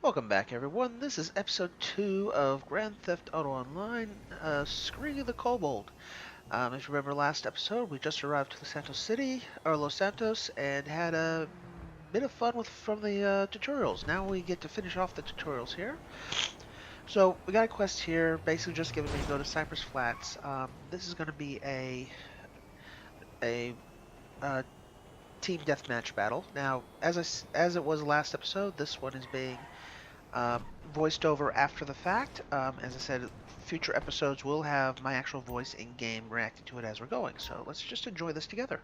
Welcome back, everyone. This is episode 2 of Grand Theft Auto Online, Skree the Kobold. If you remember last episode, we just arrived to Los Santos, and had a bit of fun from the tutorials. Now we get to finish off the tutorials here. So, we got a quest here, basically just giving me to go to Cypress Flats. This is going to be a team deathmatch battle. Now, as it was last episode, this one is being voiced over after the fact. As I said, future episodes will have my actual voice in game reacting to it as we're going. So let's just enjoy this together.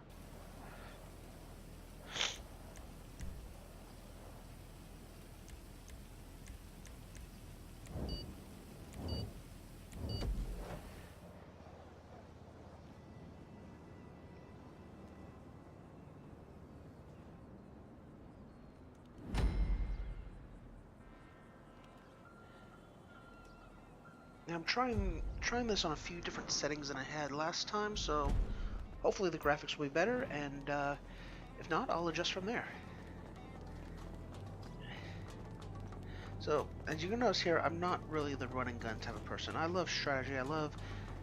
Now I'm trying this on a few different settings than I had last time, so hopefully the graphics will be better, and if not, I'll adjust from there. So, as you can notice here, I'm not really the run and gun type of person. I love strategy. I love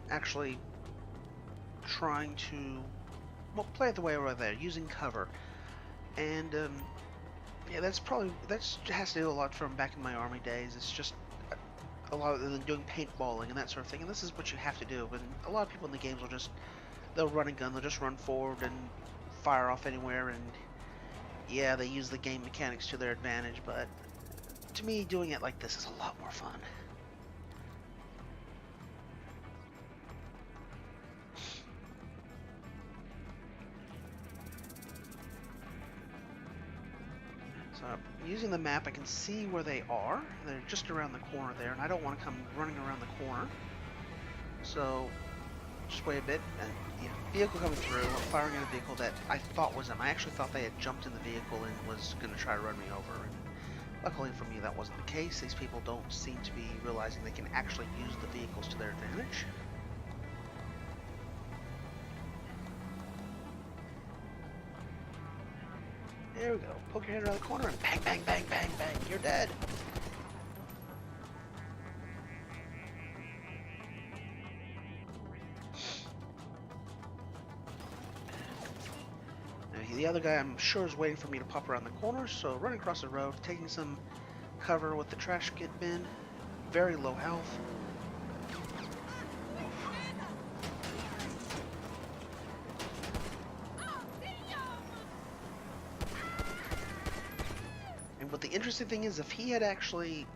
actually trying to, well, play it the way we're there, using cover. And yeah, that has to do a lot from back in my army days. It's just a lot of doing paintballing and that sort of thing, and this is what you have to do. And a lot of people in the games they'll run a gun, they'll just run forward and fire off anywhere, and yeah, they use the game mechanics to their advantage, but to me, doing it like this is a lot more fun. So, using the map, I can see where they are. They're just around the corner there, and I don't want to come running around the corner. So, just wait a bit, and yeah, vehicle coming through, firing at a vehicle that I thought was them. I actually thought they had jumped in the vehicle and was going to try to run me over. And luckily for me, that wasn't the case. These people don't seem to be realizing they can actually use the vehicles to their advantage. There we go. Poke your head around the corner and bang, bang, bang, bang, bang. You're dead. Now, the other guy, I'm sure, is waiting for me to pop around the corner, so running across the road, taking some cover with the trash bin. Very low health. But the interesting thing is, if he had actually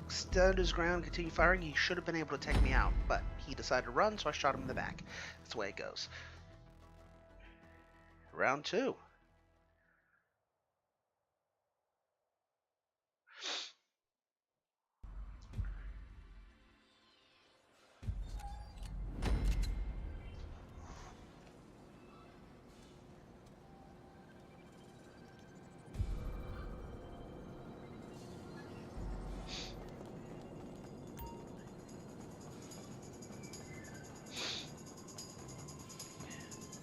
stood his ground and continued firing, he should have been able to take me out. But he decided to run, so I shot him in the back. That's the way it goes. Round 2.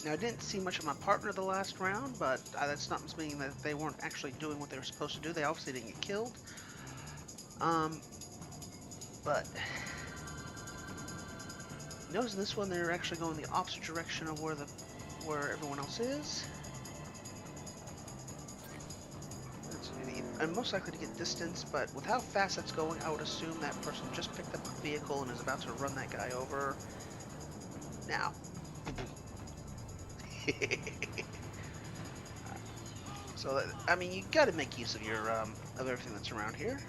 Now, I didn't see much of my partner the last round, but that's not meaning that they weren't actually doing what they were supposed to do. They obviously didn't get killed. But notice in this one they're actually going the opposite direction of where everyone else is. I'm most likely to get distance, but with how fast that's going, I would assume that person just picked up a vehicle and is about to run that guy over. Now. So, I mean, you got to make use of your of everything that's around here.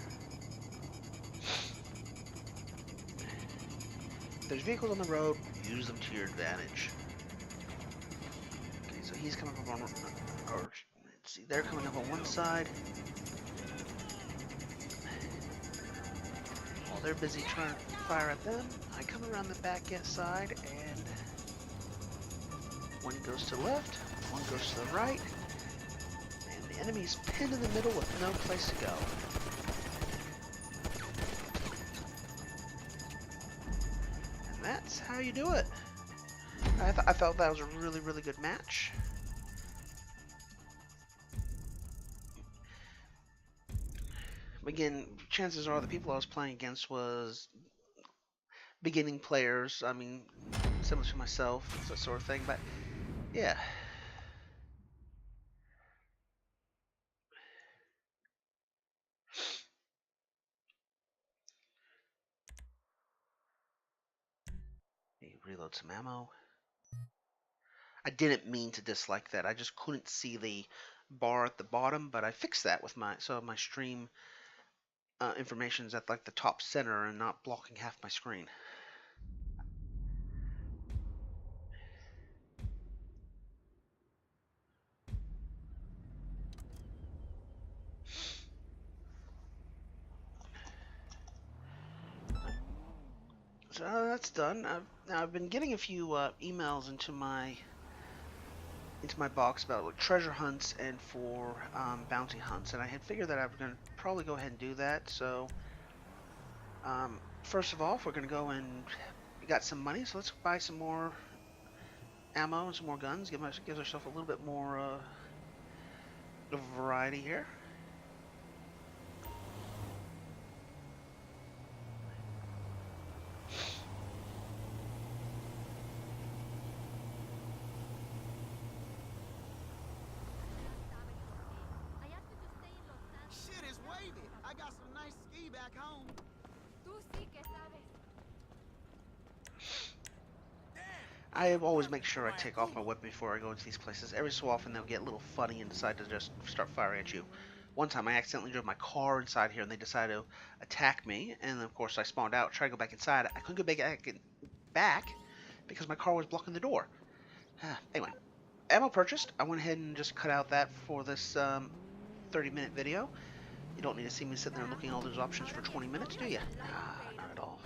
If there's vehicles on the road, use them to your advantage. Okay, so he's coming up on, or let's see, they're coming up on one side. While they're busy trying to fire at them, I come around the back side, and one goes to the left, one goes to the right. The enemy's pinned in the middle with no place to go. And that's how you do it. I felt that was a really, really good match. Again, chances are the people I was playing against was beginning players. I mean, similar to myself, that sort of thing. But yeah. Reload some ammo. I didn't mean to dislike that. I just couldn't see the bar at the bottom, but I fixed that with my stream information's at like the top center and not blocking half my screen. So that's done. I've been getting a few emails into my box about like, treasure hunts and for bounty hunts, and I had figured that I was going to probably go ahead and do that. So first of all, if we're going to go and we got some money, so let's buy some more ammo and some more guns. Give ourselves a little bit more variety here. Shit is wavy. I got some nice ski back home. I always make sure I take off my weapon before I go into these places. Every so often they'll get a little funny and decide to just start firing at you. One time I accidentally drove my car inside here and they decided to attack me, and of course I spawned out, tried to go back inside. I couldn't go back because my car was blocking the door. Anyway, ammo purchased. I went ahead and just cut out that for this 30-minute video. You don't need to see me sitting there looking at all those options for 20 minutes, do you? Not at all.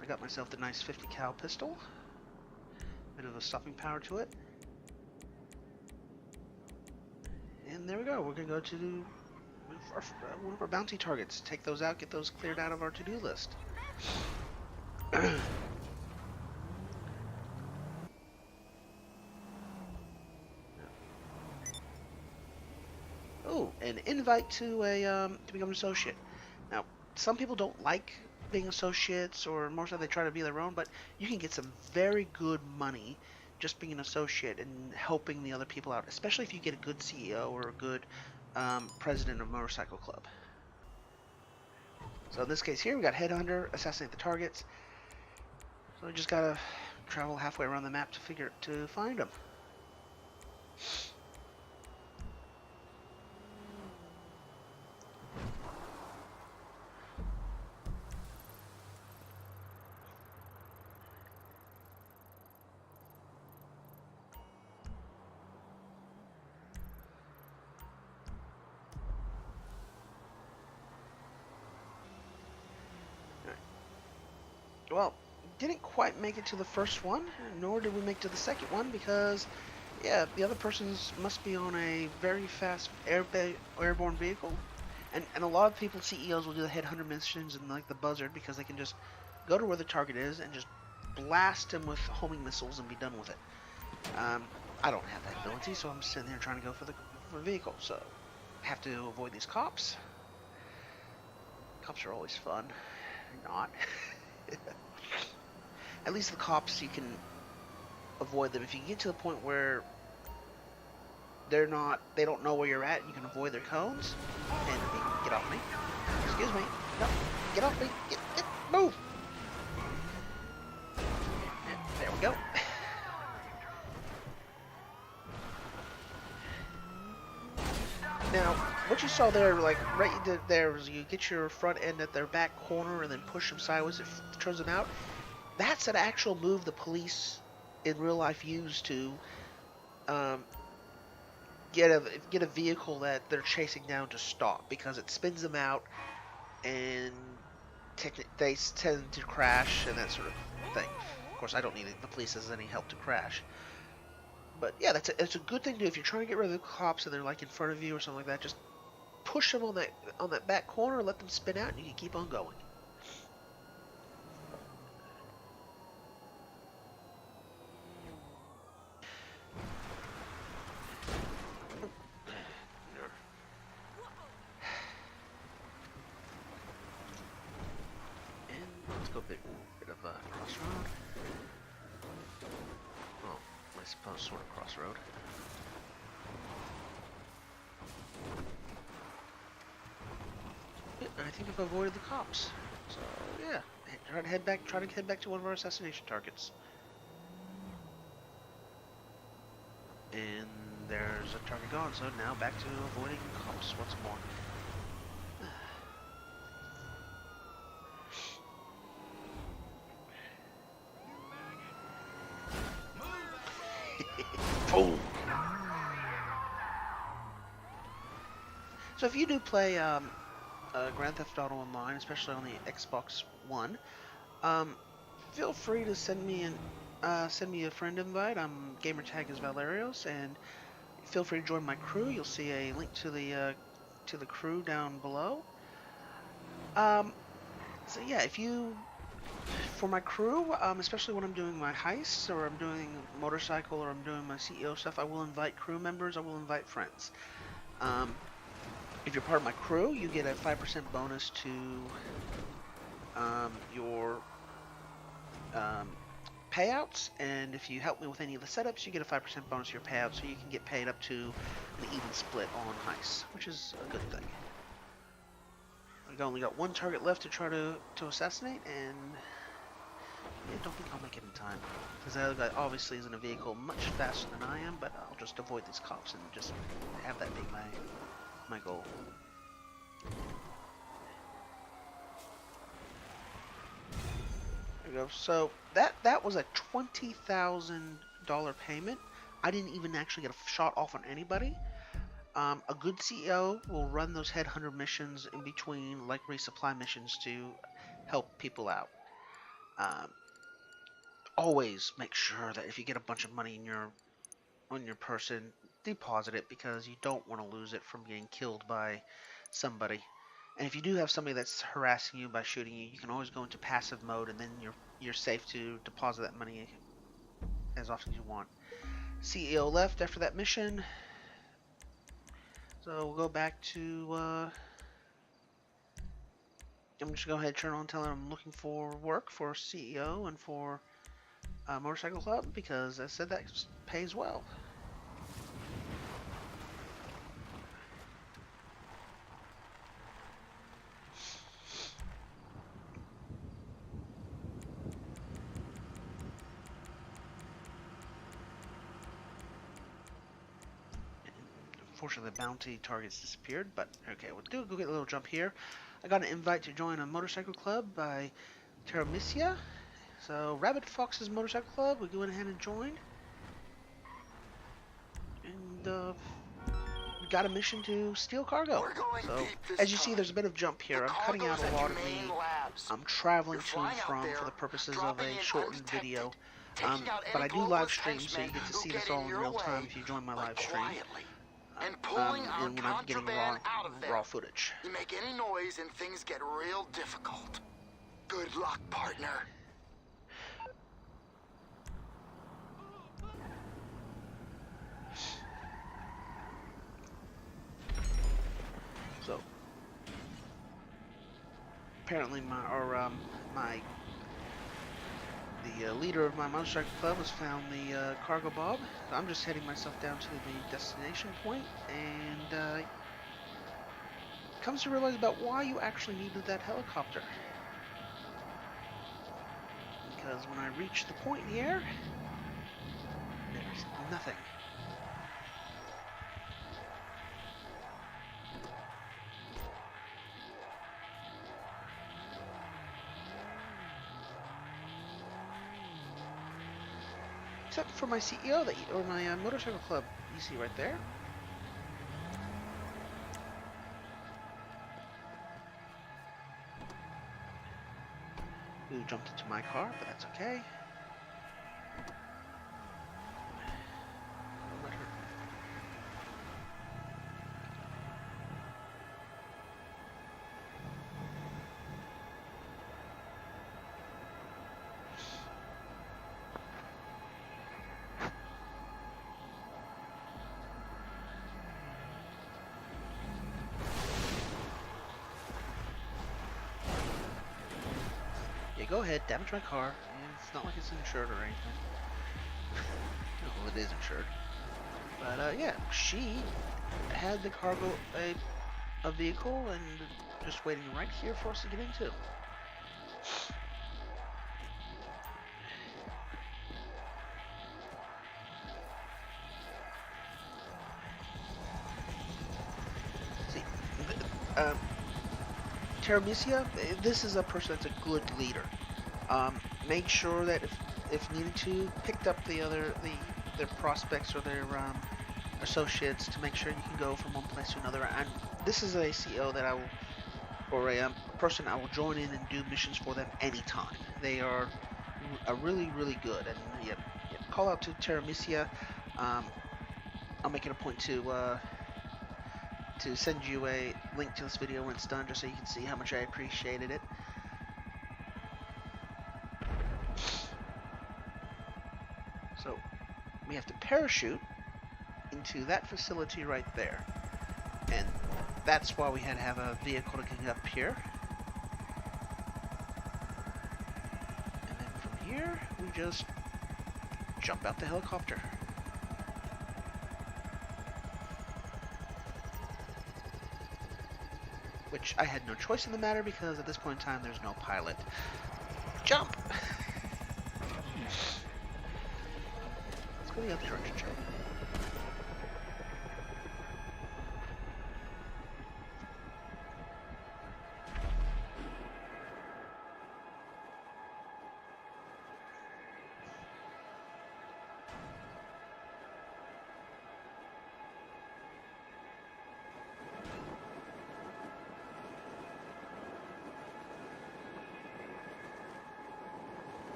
I got myself the nice 50 cal pistol. Bit of a stopping power to it. And there we go. We're going to go to one of our bounty targets. Take those out, get those cleared out of our to-do list. Oh, an invite to become an associate. Now, some people don't like being associates, or more so they try to be their own, but you can get some very good money just being an associate and helping the other people out, especially if you get a good CEO or a good president of a motorcycle club. So in this case here, we got Headhunter, assassinate the targets. So we just gotta travel halfway around the map to find them. Well, didn't quite make it to the first one, nor did we make it to the second one because, yeah, the other persons must be on a very fast airborne vehicle. And a lot of people, CEOs, will do the headhunter missions and like the buzzard because they can just go to where the target is and just blast him with homing missiles and be done with it. I don't have that ability, so I'm sitting there trying to go for the vehicle. So I have to avoid these cops. Cops are always fun. Not. At least the cops, you can avoid them. If you get to the point where they don't know where you're at, you can avoid their cones. And get off me. Excuse me. No, get off me. Move. There we go. Now, what you saw there, like right there, was you get your front end at their back corner and then push them sideways. It turns them out. That's an actual move the police in real life use to get a vehicle that they're chasing down to stop, because it spins them out and they tend to crash and that sort of thing. Of course, I don't need the police as any help to crash. But yeah, it's a good thing to do if you're trying to get rid of the cops and they're like in front of you or something like that. Just push them on that back corner, let them spin out, and you can keep on going. bit of a crossroad. Well, I suppose sort of crossroad. Yeah, I think I've avoided the cops. So yeah, try to head back to one of our assassination targets. And there's a target gone, so now back to avoiding cops once more. Boom! So if you do play Grand Theft Auto Online, especially on the Xbox One, feel free to send me a friend invite. Gamertag is Valerios, and feel free to join my crew. You'll see a link to the crew down below. So yeah, for my crew, especially when I'm doing my heists, or I'm doing motorcycle, or I'm doing my CEO stuff, I will invite crew members. I will invite friends. If you're part of my crew, you get a 5% bonus to your payouts, and if you help me with any of the setups, you get a 5% bonus to your payouts, so you can get paid up to an even split on heists, which is a good thing. I've only got one target left to try to assassinate, and I don't think I'll make it in time, because the other guy obviously is in a vehicle much faster than I am, but I'll just avoid these cops and just have that be my goal. There we go. So that was a $20,000 payment. I didn't even actually get a shot off on anybody. A good CEO will run those headhunter missions in between, like resupply missions, to help people out. Always make sure that if you get a bunch of money on your person, deposit it, because you don't want to lose it from getting killed by somebody. And if you do have somebody that's harassing you by shooting you, you can always go into passive mode, and then you're safe to deposit that money as often as you want. CEO left after that mission, so we'll go back to. I'm just gonna go ahead and turn on, tell him I'm looking for work for CEO and for Motorcycle Club, because I said that pays well. Unfortunately, the bounty targets disappeared, but okay, we'll go get a little jump here. I got an invite to join a motorcycle club by Terramisia. So, Rabbit Fox's Motorcycle Club, we go ahead and join. And, we got a mission to steal cargo. So, as you see, there's a bit of jump here. I'm cutting out a lot of the traveling to and from for the purposes of a shortened video. But I do live stream, so you get to see this all in real time if you join my live stream. And when I'm getting raw footage. You make any noise and things get real difficult. Good luck, partner. So apparently the leader of my motorcycle club has found the cargo bob. So I'm just heading myself down to the destination point, and comes to realize about why you actually needed that helicopter. Because when I reach the point in the air, there's nothing. Except for my CEO or my motorcycle club, you see right there. Who jumped into my car, but that's okay. Okay, go ahead, damage my car. It's not like it's insured or anything. Well, it is insured. But yeah, she had the cargo a vehicle and just waiting right here for us to get into. See, Terramisia, this is a person that's a good leader. Make sure that if needed to, picked up their prospects or their associates to make sure you can go from one place to another. And this is a CO that I will, or a person I will join in and do missions for them anytime. They are really good. And yeah, call out to Terramisia. I'll make it a point to send you a link to this video when it's done, just so you can see how much I appreciated it. So we have to parachute into that facility right there, and that's why we had to have a vehicle to get up here. And then from here we just jump out the helicopter. Which I had no choice in the matter, because at this point in time there's no pilot. Jump! Let's go the other direction, Joe.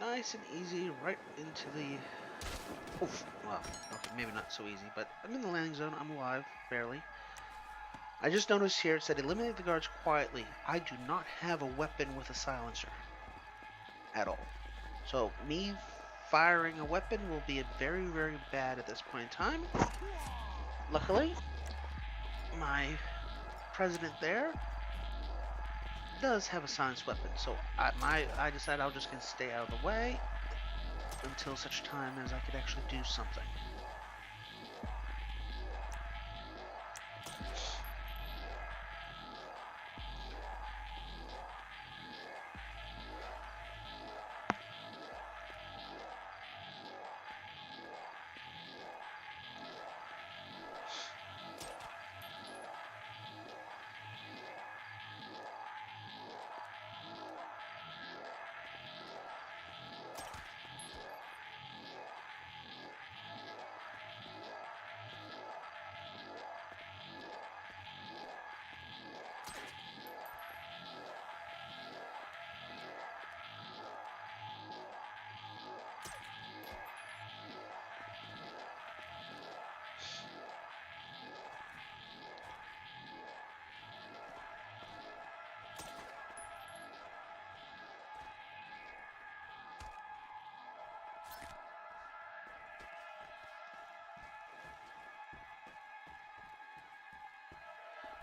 Nice and easy, right into the... Oof, well, okay, maybe not so easy, but I'm in the landing zone, I'm alive, barely. I just noticed here it said eliminate the guards quietly. I do not have a weapon with a silencer. At all. So, me firing a weapon will be very bad at this point in time. Luckily, my president there does have a silenced weapon, so I decided I was just going to stay out of the way until such time as I could actually do something.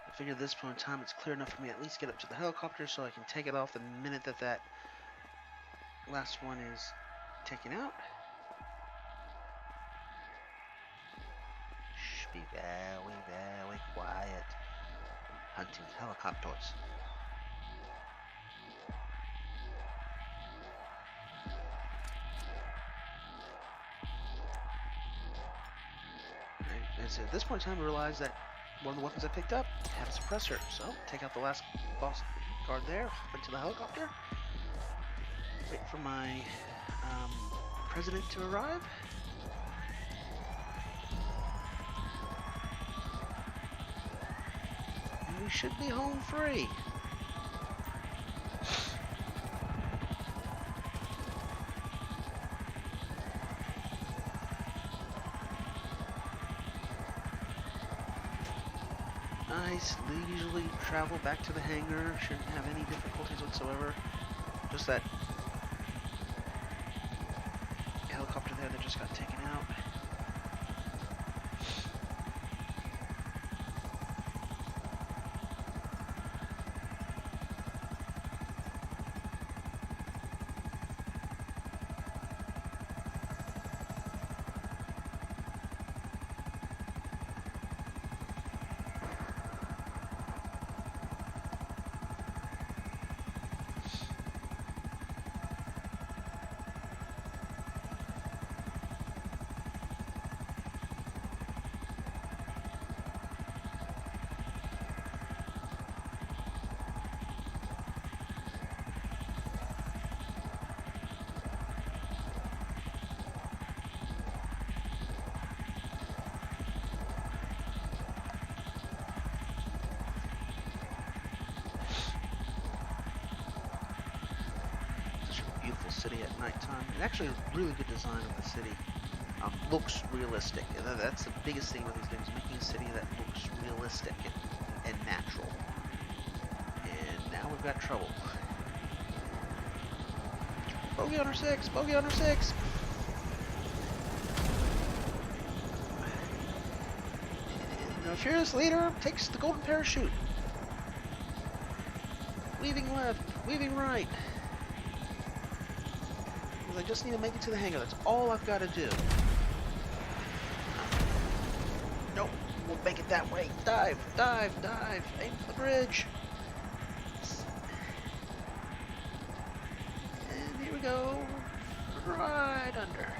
I figured at this point in time it's clear enough for me to at least get up to the helicopter so I can take it off the minute that that last one is taken out. Shh, be very quiet. Hunting helicopters. And so at this point in time I realized that one of the weapons I picked up had a suppressor, so take out the last boss guard there, hop into the helicopter, wait for my president to arrive. And we should be home free. nice, leisurely travel back to the hangar. Shouldn't have any difficulties whatsoever. Just that helicopter there that just got taken out. Beautiful city at nighttime. And actually a really good design of the city. Looks realistic. And that's the biggest thing with these games, making a city that looks realistic and natural. And now we've got trouble. Bogey on our 6! Bogey on our 6! And the fearless leader takes the golden parachute. Weaving left, weaving right. I just need to make it to the hangar. That's all I've got to do. Nope. We'll make it that way. Dive, dive, dive. Aim for the bridge. And here we go. Right under.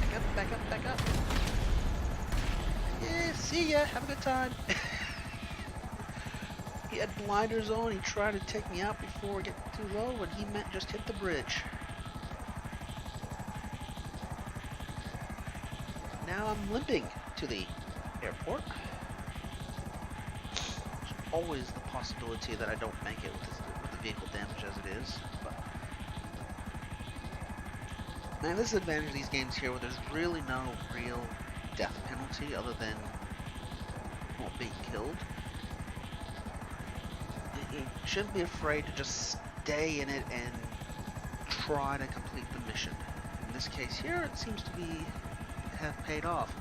Back up, back up, back up. Yeah, see ya. Have a good time. He had blinders on, he tried to take me out before I get too low, and he meant just hit the bridge. Now I'm limping to the airport. There's always the possibility that I don't make it with the vehicle damage as it is. But man, this is the advantage of these games here, where there's really no real death penalty other than being killed. You shouldn't be afraid to just stay in it and try to complete the mission. In this case here, it seems to have paid off.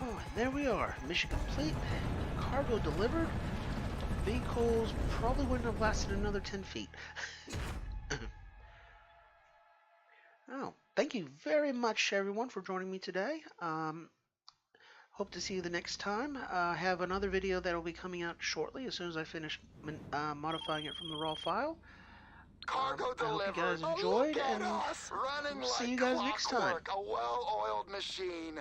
Oh, and there we are. Mission complete. Cargo delivered. Vehicles probably wouldn't have lasted another 10 feet. Oh, thank you very much, everyone, for joining me today. Hope to see you the next time. I have another video that will be coming out shortly as soon as I finish modifying it from the raw file. Cargo I hope you delivered. guys enjoyed, Look at and us, running we'll see like you guys next time. clockwork, a well-oiled machine.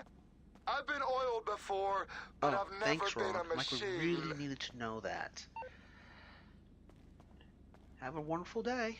I've been oiled before, but Oh, I've never thanks, been Ron. a Like, we machine. really needed to know that. Have a wonderful day.